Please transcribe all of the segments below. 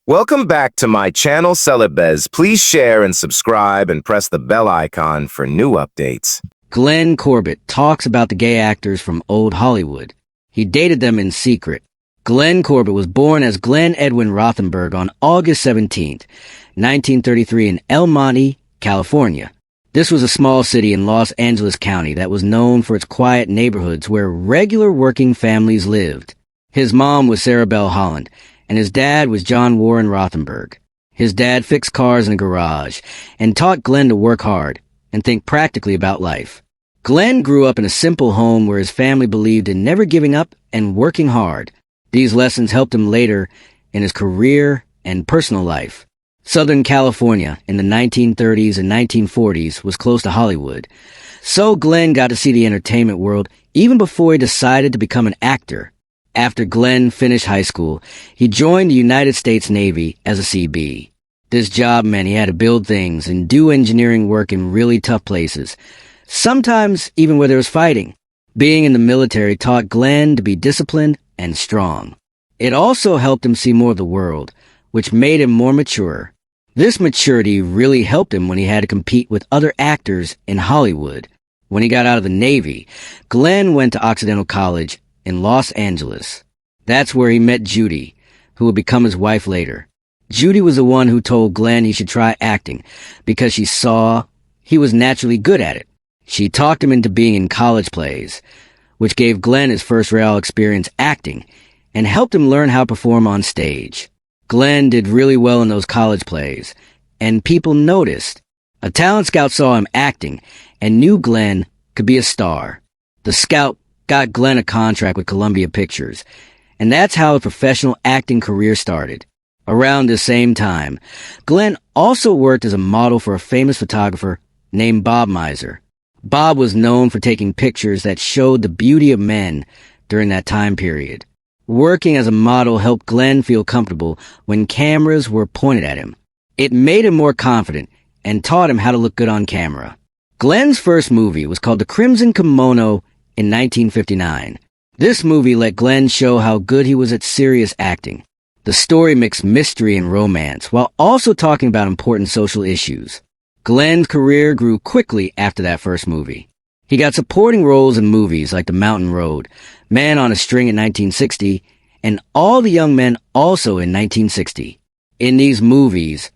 Welcome back to my channel, Celebes. Please share and subscribe and press the bell icon for new updates. Glenn Corbett talks about the gay actors from old Hollywood. He dated them in secret. Glenn Corbett was born as Glenn Edwin Rothenberg on August 17, 1933 in El Monte, California. This was a small city in Los Angeles County that was known for its quiet neighborhoods where regular working families lived. His mom was Sarah Bell Holland, and his dad was John Warren Rothenberg. His dad fixed cars in a garage and taught Glenn to work hard and think practically about life. Glenn grew up in a simple home where his family believed in never giving up and working hard. These lessons helped him later in his career and personal life. Southern California in the 1930s and 1940s was close to Hollywood, so Glenn got to see the entertainment world even before he decided to become an actor. After Glenn finished high school, he joined the United States Navy as a CB. This job meant he had to build things and do engineering work in really tough places, sometimes even where there was fighting. Being in the military taught Glenn to be disciplined and strong. It also helped him see more of the world, which made him more mature. This maturity really helped him when he had to compete with other actors in Hollywood. When he got out of the Navy, Glenn went to Occidental College in Los Angeles. That's where he met Judy, who would become his wife later. Judy was the one who told Glenn he should try acting because she saw he was naturally good at it. She talked him into being in college plays, which gave Glenn his first real experience acting and helped him learn how to perform on stage. Glenn did really well in those college plays, and people noticed. A talent scout saw him acting and knew Glenn could be a star. The scout got Glenn a contract with Columbia Pictures, and that's how a professional acting career started. Around the same time, Glenn also worked as a model for a famous photographer named Bob Miser. Bob was known for taking pictures that showed the beauty of men during that time period. Working as a model helped Glenn feel comfortable when cameras were pointed at him. It made him more confident and taught him how to look good on camera. Glenn's first movie was called The Crimson Kimono in 1959. This movie let Glenn show how good he was at serious acting. The story mixed mystery and romance while also talking about important social issues. Glenn's career grew quickly after that first movie. He got supporting roles in movies like The Mountain Road, Man on a String in 1960, and All the Young Men also in 1960. In these movies,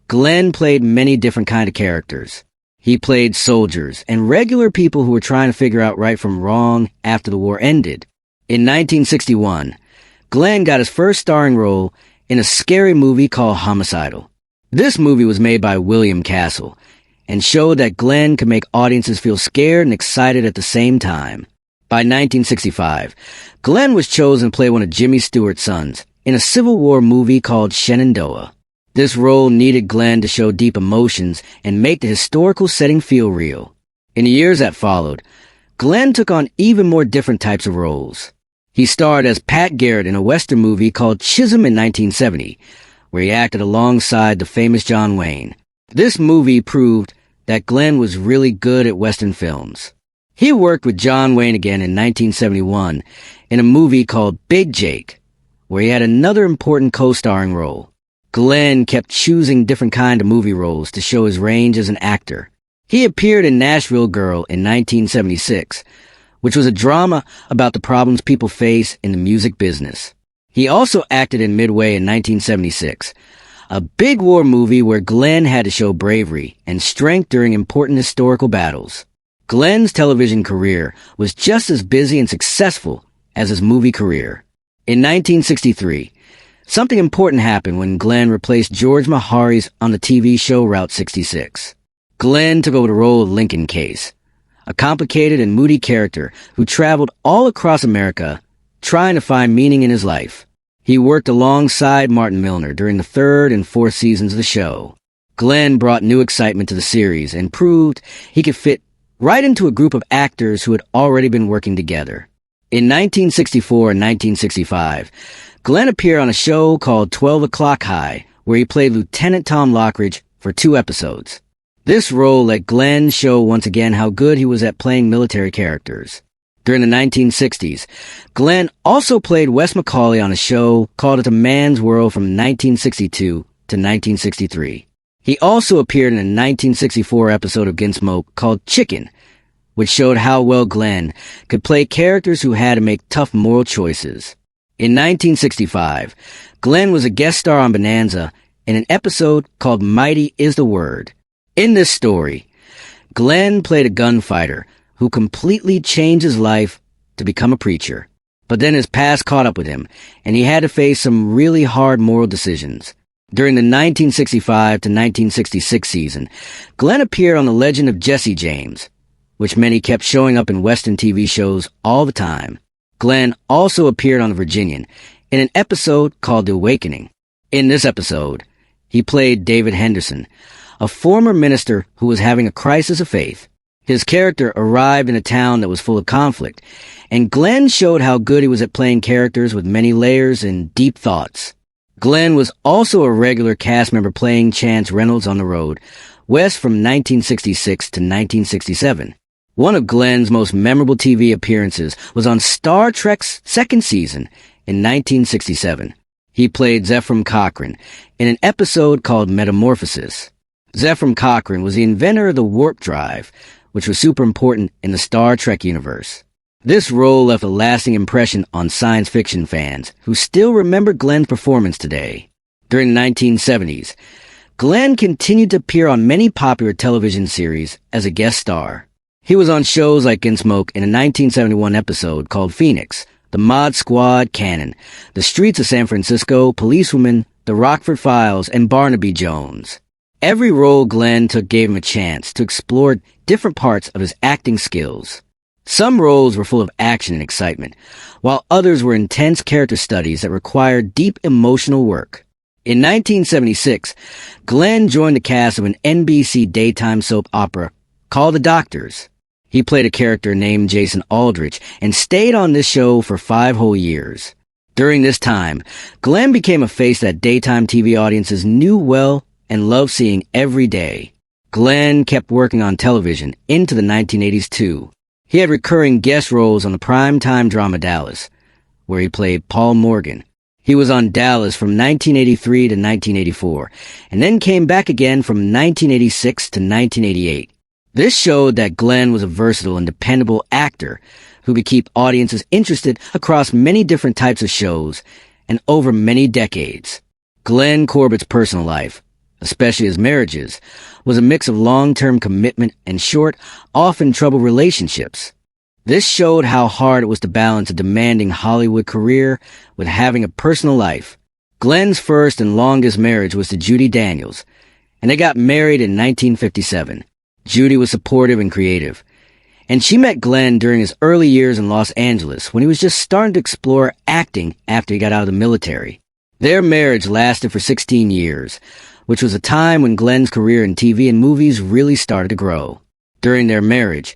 Glenn played many different kinds of characters. He played soldiers and regular people who were trying to figure out right from wrong after the war ended. In 1961, Glenn got his first starring role in a scary movie called Homicidal. This movie was made by William Castle and showed that Glenn could make audiences feel scared and excited at the same time. By 1965, Glenn was chosen to play one of Jimmy Stewart's sons in a Civil War movie called Shenandoah. This role needed Glenn to show deep emotions and make the historical setting feel real. In the years that followed, Glenn took on even more different types of roles. He starred as Pat Garrett in a Western movie called Chisholm in 1970, where he acted alongside the famous John Wayne. This movie proved that Glenn was really good at Western films. He worked with John Wayne again in 1971 in a movie called Big Jake, where he had another important co-starring role. Glenn kept choosing different kind of movie roles to show his range as an actor. He appeared in Nashville Girl in 1976, which was a drama about the problems people face in the music business. He also acted in Midway in 1976, a big war movie where Glenn had to show bravery and strength during important historical battles. Glenn's television career was just as busy and successful as his movie career. In 1963, something important happened when Glenn replaced George Meharis on the TV show Route 66. Glenn took over the role of Lincoln Case, a complicated and moody character who traveled all across America trying to find meaning in his life. He worked alongside Martin Milner during the third and fourth seasons of the show. Glenn brought new excitement to the series and proved he could fit right into a group of actors who had already been working together. In 1964 and 1965, Glenn appeared on a show called 12 O'Clock High, where he played Lieutenant Tom Lockridge for 2 episodes. This role let Glenn show once again how good he was at playing military characters. During the 1960s, Glenn also played Wes Macaulay on a show called It's a Man's World from 1962 to 1963. He also appeared in a 1964 episode of Gunsmoke called Chicken, which showed how well Glenn could play characters who had to make tough moral choices. In 1965, Glenn was a guest star on Bonanza in an episode called Mighty is the Word. In this story, Glenn played a gunfighter who completely changed his life to become a preacher. But then his past caught up with him, and he had to face some really hard moral decisions. During the 1965 to 1966 season, Glenn appeared on The Legend of Jesse James, which many kept showing up in Western TV shows all the time. Glenn also appeared on The Virginian in an episode called The Awakening. In this episode, he played David Henderson, a former minister who was having a crisis of faith. His character arrived in a town that was full of conflict, and Glenn showed how good he was at playing characters with many layers and deep thoughts. Glenn was also a regular cast member playing Chance Reynolds on the road, west from 1966 to 1967. One of Glenn's most memorable TV appearances was on Star Trek's second season in 1967. He played Zephram Cochrane in an episode called Metamorphosis. Zephram Cochrane was the inventor of the warp drive, which was super important in the Star Trek universe. This role left a lasting impression on science fiction fans who still remember Glenn's performance today. During the 1970s, Glenn continued to appear on many popular television series as a guest star. He was on shows like Gunsmoke in a 1971 episode called Phoenix, The Mod Squad Canon, The Streets of San Francisco, Policewoman, The Rockford Files, and Barnaby Jones. Every role Glenn took gave him a chance to explore different parts of his acting skills. Some roles were full of action and excitement, while others were intense character studies that required deep emotional work. In 1976, Glenn joined the cast of an NBC daytime soap opera called The Doctors. He played a character named Jason Aldrich and stayed on this show for 5 whole years. During this time, Glenn became a face that daytime TV audiences knew well and loved seeing every day. Glenn kept working on television into the 1980s too. He had recurring guest roles on the primetime drama Dallas, where he played Paul Morgan. He was on Dallas from 1983 to 1984, and then came back again from 1986 to 1988. This showed that Glenn was a versatile and dependable actor who could keep audiences interested across many different types of shows and over many decades. Glenn Corbett's personal life, especially his marriages, was a mix of long-term commitment and short, often troubled relationships. This showed how hard it was to balance a demanding Hollywood career with having a personal life. Glenn's first and longest marriage was to Judy Daniels, and they got married in 1957. Judy was supportive and creative, and she met Glenn during his early years in Los Angeles when he was just starting to explore acting after he got out of the military. Their marriage lasted for 16 years, which was a time when Glenn's career in TV and movies really started to grow. During their marriage,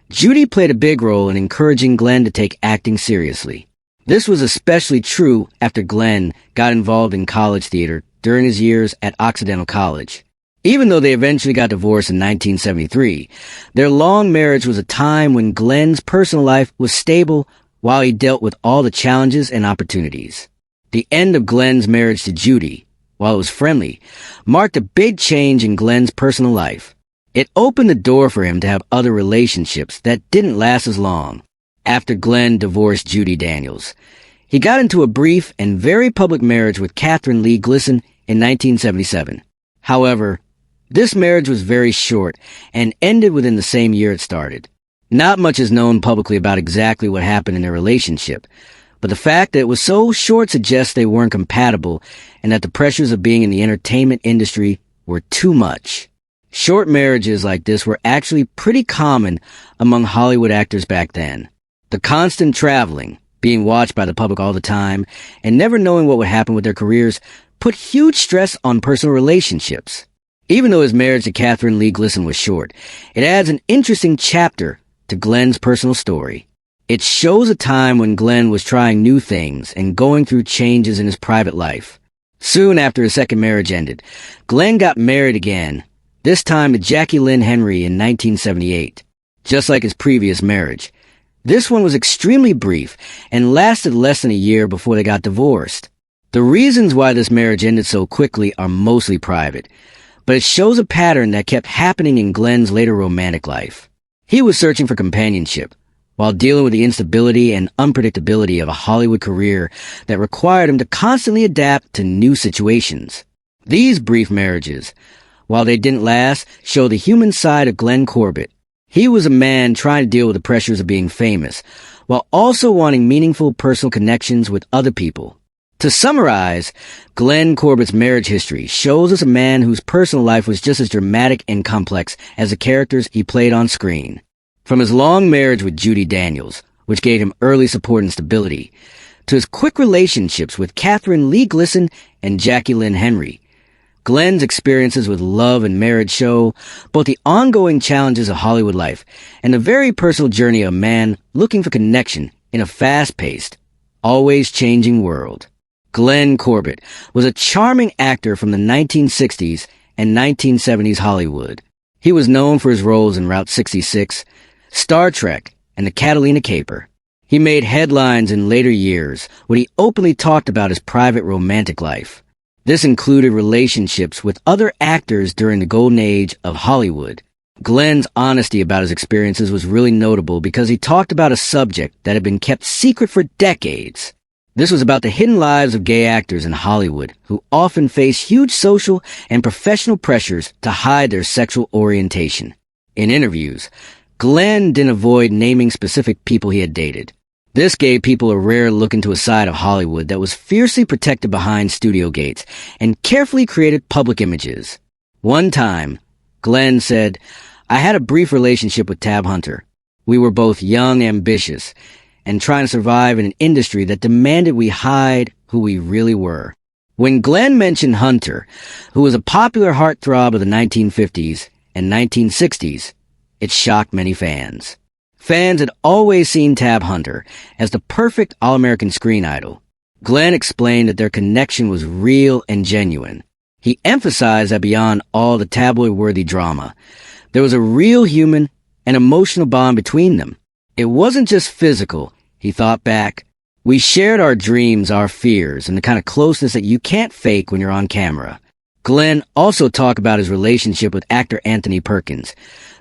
Judy played a big role in encouraging Glenn to take acting seriously. This was especially true after Glenn got involved in college theater during his years at Occidental College. Even though they eventually got divorced in 1973, their long marriage was a time when Glenn's personal life was stable while he dealt with all the challenges and opportunities. The end of Glenn's marriage to Judy, while it was friendly, marked a big change in Glenn's personal life. It opened the door for him to have other relationships that didn't last as long. After Glenn divorced Judy Daniels, he got into a brief and very public marriage with Catherine Lee Glisson in 1977. However, this marriage was very short and ended within the same year it started. Not much is known publicly about exactly what happened in their relationship, but the fact that it was so short suggests they weren't compatible and that the pressures of being in the entertainment industry were too much. Short marriages like this were actually pretty common among Hollywood actors back then. The constant traveling, being watched by the public all the time, and never knowing what would happen with their careers put huge stress on personal relationships. Even though his marriage to Catherine Lee Glisson was short, it adds an interesting chapter to Glenn's personal story. It shows a time when Glenn was trying new things and going through changes in his private life. Soon after his second marriage ended, Glenn got married again, this time to Jackie Lynn Henry in 1978. Just like his previous marriage, This one was extremely brief and lasted less than a year before they got divorced. The reasons why this marriage ended so quickly are mostly private, but it shows a pattern that kept happening in Glenn's later romantic life. He was searching for companionship, while dealing with the instability and unpredictability of a Hollywood career that required him to constantly adapt to new situations. These brief marriages, while they didn't last, show the human side of Glenn Corbett. He was a man trying to deal with the pressures of being famous, while also wanting meaningful personal connections with other people. To summarize, Glenn Corbett's marriage history shows us a man whose personal life was just as dramatic and complex as the characters he played on screen. From his long marriage with Judi Daniels, which gave him early support and stability, to his quick relationships with Catherine Lee Glisson and Jackie Lynn Henry, Glenn's experiences with love and marriage show both the ongoing challenges of Hollywood life and the very personal journey of a man looking for connection in a fast-paced, always changing world. Glenn Corbett was a charming actor from the 1960s and 1970s Hollywood. He was known for his roles in Route 66, Star Trek, and the Catalina Caper. He made headlines in later years when he openly talked about his private romantic life. This included relationships with other actors during the golden age of Hollywood. Glenn's honesty about his experiences was really notable because he talked about a subject that had been kept secret for decades. This was about the hidden lives of gay actors in Hollywood who often face huge social and professional pressures to hide their sexual orientation. In interviews, Glenn didn't avoid naming specific people he had dated. This gave people a rare look into a side of Hollywood that was fiercely protected behind studio gates and carefully created public images. One time, Glenn said, "I had a brief relationship with Tab Hunter. We were both young, ambitious, and trying to survive in an industry that demanded we hide who we really were." When Glenn mentioned Hunter, who was a popular heartthrob of the 1950s and 1960s, it shocked many fans. Fans had always seen Tab Hunter as the perfect all-American screen idol. Glenn explained that their connection was real and genuine. He emphasized that beyond all the tabloid-worthy drama, there was a real human and emotional bond between them. It wasn't just physical, he thought back. We shared our dreams, our fears, and the kind of closeness that you can't fake when you're on camera. Glenn also talked about his relationship with actor Anthony Perkins,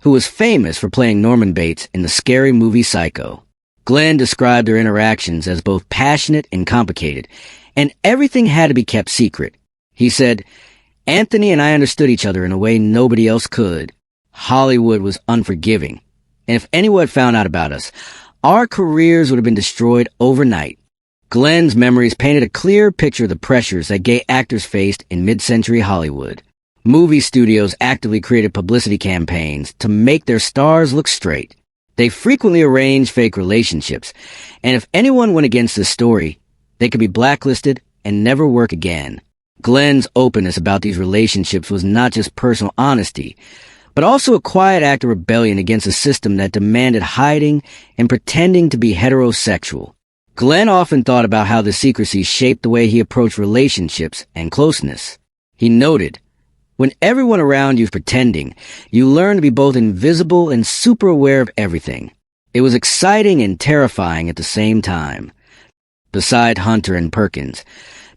who was famous for playing Norman Bates in the scary movie Psycho. Glenn described their interactions as both passionate and complicated, and everything had to be kept secret. He said, "Anthony and I understood each other in a way nobody else could. Hollywood was unforgiving, and if anyone had found out about us, our careers would have been destroyed overnight." Glenn's memories painted a clear picture of the pressures that gay actors faced in mid-century Hollywood. Movie studios actively created publicity campaigns to make their stars look straight. They frequently arranged fake relationships, and if anyone went against this story, they could be blacklisted and never work again. Glenn's openness about these relationships was not just personal honesty, but also a quiet act of rebellion against a system that demanded hiding and pretending to be heterosexual. Glenn often thought about how the secrecy shaped the way he approached relationships and closeness. He noted, "When everyone around you is pretending, you learn to be both invisible and super aware of everything." It was exciting and terrifying at the same time. Beside Hunter and Perkins,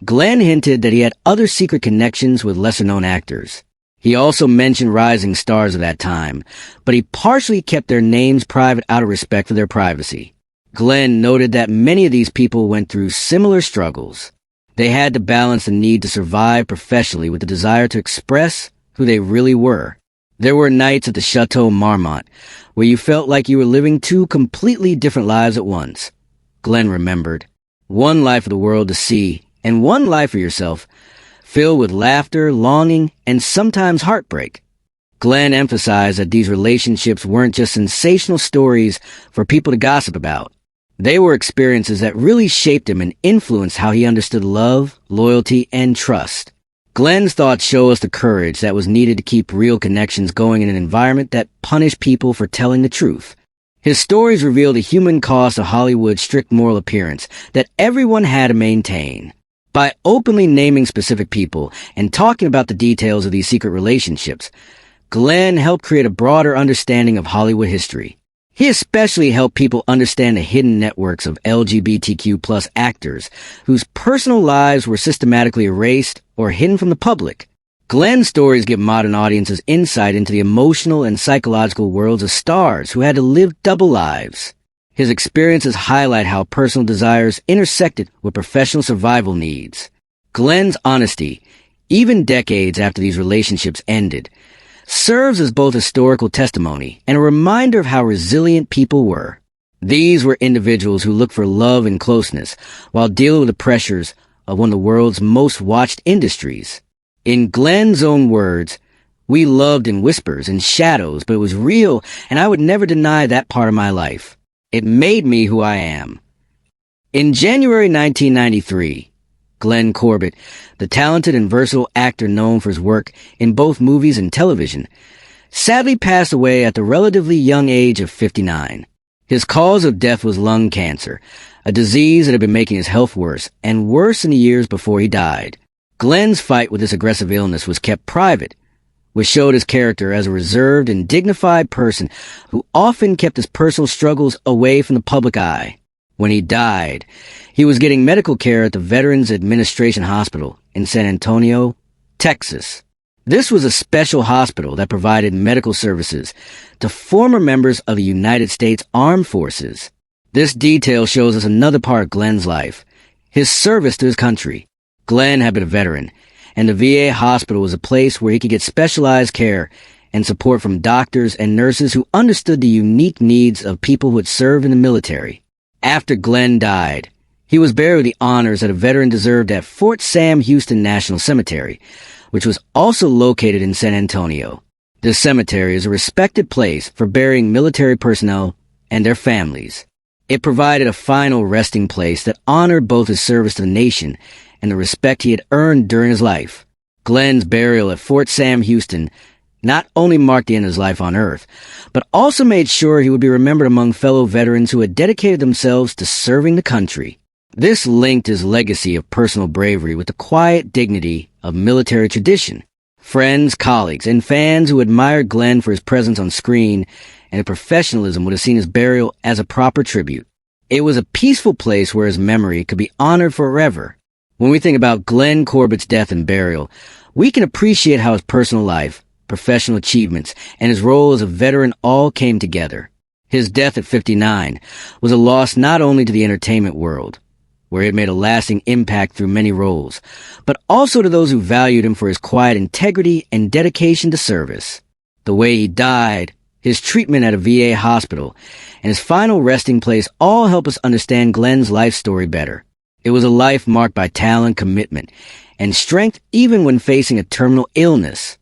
Glenn hinted that he had other secret connections with lesser-known actors. He also mentioned rising stars of that time, but he partially kept their names private out of respect for their privacy. Glenn noted that many of these people went through similar struggles. They had to balance the need to survive professionally with the desire to express who they really were. There were nights at the Chateau Marmont where you felt like you were living two completely different lives at once. Glenn remembered, one life of the world to see and one life for yourself, filled with laughter, longing, and sometimes heartbreak. Glenn emphasized that these relationships weren't just sensational stories for people to gossip about. They were experiences that really shaped him and influenced how he understood love, loyalty, and trust. Glenn's thoughts show us the courage that was needed to keep real connections going in an environment that punished people for telling the truth. His stories reveal the human cost of Hollywood's strict moral appearance that everyone had to maintain. By openly naming specific people and talking about the details of these secret relationships, Glenn helped create a broader understanding of Hollywood history. He especially helped people understand the hidden networks of LGBTQ+ actors whose personal lives were systematically erased or hidden from the public. Glenn's stories give modern audiences insight into the emotional and psychological worlds of stars who had to live double lives. His experiences highlight how personal desires intersected with professional survival needs. Glenn's honesty, even decades after these relationships ended, serves as both historical testimony and a reminder of how resilient people were. These were individuals who looked for love and closeness while dealing with the pressures of one of the world's most watched industries. In Glenn's own words, "We loved in whispers and shadows, but it was real, and I would never deny that part of my life. It made me who I am." In January 1993, Glenn Corbett, the talented and versatile actor known for his work in both movies and television, sadly passed away at the relatively young age of 59. His cause of death was lung cancer, a disease that had been making his health worse, and worse in the years before he died. Glenn's fight with this aggressive illness was kept private, which showed his character as a reserved and dignified person who often kept his personal struggles away from the public eye. When he died, he was getting medical care at the Veterans Administration Hospital in San Antonio, Texas. This was a special hospital that provided medical services to former members of the United States Armed Forces. This detail shows us another part of Glenn's life, his service to his country. Glenn had been a veteran, and the VA hospital was a place where he could get specialized care and support from doctors and nurses who understood the unique needs of people who had served in the military. After Glenn died, he was buried with the honors that a veteran deserved at Fort Sam Houston National Cemetery, which was also located in San Antonio. This cemetery is a respected place for burying military personnel and their families. It provided a final resting place that honored both his service to the nation and the respect he had earned during his life. Glenn's burial at Fort Sam Houston not only marked the end of his life on Earth, but also made sure he would be remembered among fellow veterans who had dedicated themselves to serving the country. This linked his legacy of personal bravery with the quiet dignity of military tradition. Friends, colleagues, and fans who admired Glenn for his presence on screen and his professionalism would have seen his burial as a proper tribute. It was a peaceful place where his memory could be honored forever. When we think about Glenn Corbett's death and burial, we can appreciate how his personal life, professional achievements, and his role as a veteran all came together. His death at 59 was a loss not only to the entertainment world, where he had made a lasting impact through many roles, but also to those who valued him for his quiet integrity and dedication to service. The way he died, his treatment at a VA hospital, and his final resting place all help us understand Glenn's life story better. It was a life marked by talent, commitment, and strength even when facing a terminal illness.